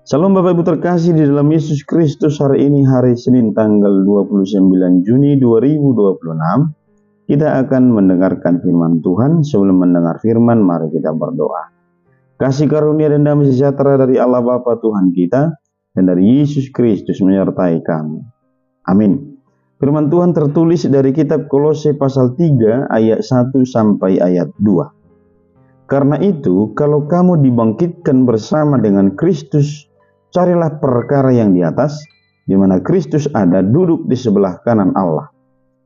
Salam Bapak Ibu terkasih di dalam Yesus Kristus. Hari ini hari Senin tanggal 29 Juni 2026. Kita akan mendengarkan firman Tuhan. Sebelum mendengar firman, mari kita berdoa. Kasih karunia dan damai sejahtera dari Allah Bapa Tuhan kita dan dari Yesus Kristus menyertai kami. Amin. Firman Tuhan tertulis dari kitab Kolose pasal 3 ayat 1 sampai ayat 2. Karena itu, kalau kamu dibangkitkan bersama dengan Kristus, carilah perkara yang di atas, di mana Kristus ada duduk di sebelah kanan Allah.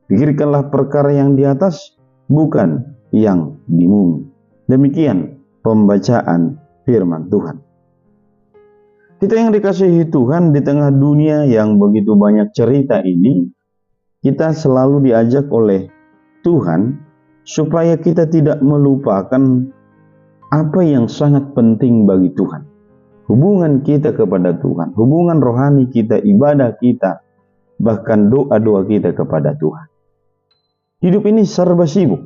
Pikirkanlah perkara yang di atas, bukan yang di bumi. Demikian pembacaan firman Tuhan. Kita yang dikasihi Tuhan, di tengah dunia yang begitu banyak cerita ini, kita selalu diajak oleh Tuhan supaya kita tidak melupakan apa yang sangat penting bagi Tuhan. Hubungan kita kepada Tuhan, hubungan rohani kita, ibadah kita, bahkan doa-doa kita kepada Tuhan. Hidup ini serba sibuk.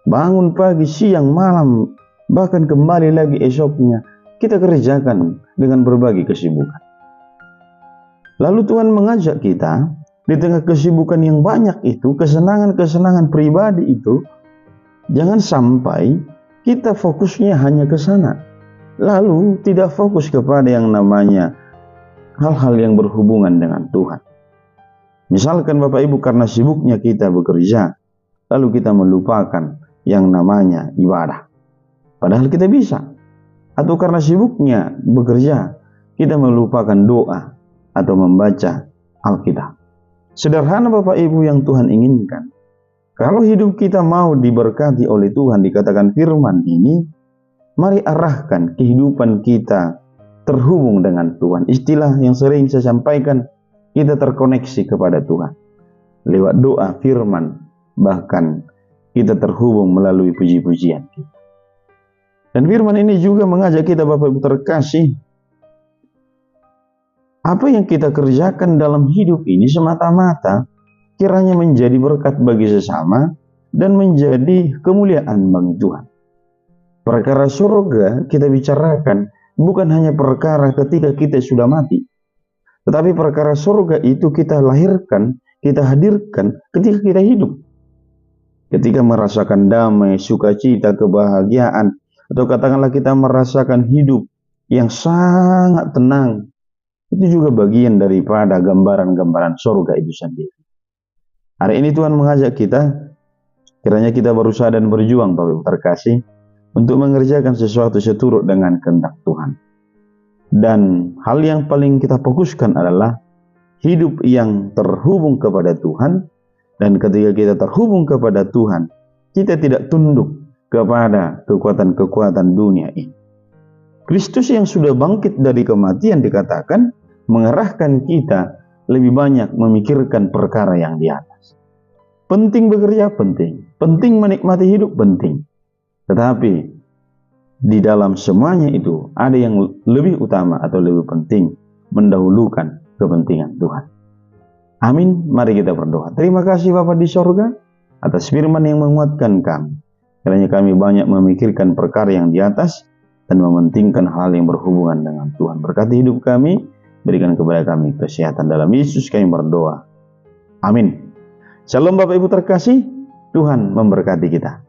Bangun pagi, siang, malam, bahkan kembali lagi esoknya, kita kerjakan dengan berbagai kesibukan. Lalu Tuhan mengajak kita, di tengah kesibukan yang banyak itu, kesenangan-kesenangan pribadi itu, jangan sampai kita fokusnya hanya ke sana. Lalu tidak fokus kepada yang namanya hal-hal yang berhubungan dengan Tuhan. Misalkan Bapak Ibu, karena sibuknya kita bekerja, lalu kita melupakan yang namanya ibadah. Padahal kita bisa. Atau karena sibuknya bekerja, kita melupakan doa atau membaca Alkitab. Sederhana Bapak Ibu yang Tuhan inginkan. Kalau hidup kita mau diberkati oleh Tuhan, dikatakan firman ini, mari arahkan kehidupan kita terhubung dengan Tuhan. Istilah yang sering saya sampaikan, kita terkoneksi kepada Tuhan. Lewat doa, firman, bahkan kita terhubung melalui puji-pujian kita. Dan firman ini juga mengajak kita Bapak Ibu terkasih, apa yang kita kerjakan dalam hidup ini semata-mata kiranya menjadi berkat bagi sesama dan menjadi kemuliaan bagi Tuhan. Perkara surga kita bicarakan bukan hanya perkara ketika kita sudah mati. Tetapi perkara surga itu kita lahirkan, kita hadirkan ketika kita hidup. Ketika merasakan damai, sukacita, kebahagiaan, atau katakanlah kita merasakan hidup yang sangat tenang. Itu juga bagian daripada gambaran-gambaran surga itu sendiri. Hari ini Tuhan mengajak kita, kiranya kita berusaha dan berjuang Bapak Ibu terkasih, untuk mengerjakan sesuatu seturut dengan kehendak Tuhan. Dan hal yang paling kita fokuskan adalah hidup yang terhubung kepada Tuhan. Dan ketika kita terhubung kepada Tuhan, kita tidak tunduk kepada kekuatan-kekuatan dunia ini. Kristus yang sudah bangkit dari kematian dikatakan mengarahkan kita lebih banyak memikirkan perkara yang di atas. Penting bekerja, penting. Penting menikmati hidup, penting. Tetapi di dalam semuanya itu ada yang lebih utama atau lebih penting, mendahulukan kepentingan Tuhan. Amin. Mari kita berdoa. Terima kasih Bapa di sorga atas firman yang menguatkan kami. Kiranya kami banyak memikirkan perkara yang di atas dan mementingkan hal yang berhubungan dengan Tuhan. Berkati hidup kami, berikan kepada kami kesehatan. Dalam Yesus kami berdoa. Amin. Shalom Bapak Ibu terkasih, Tuhan memberkati kita.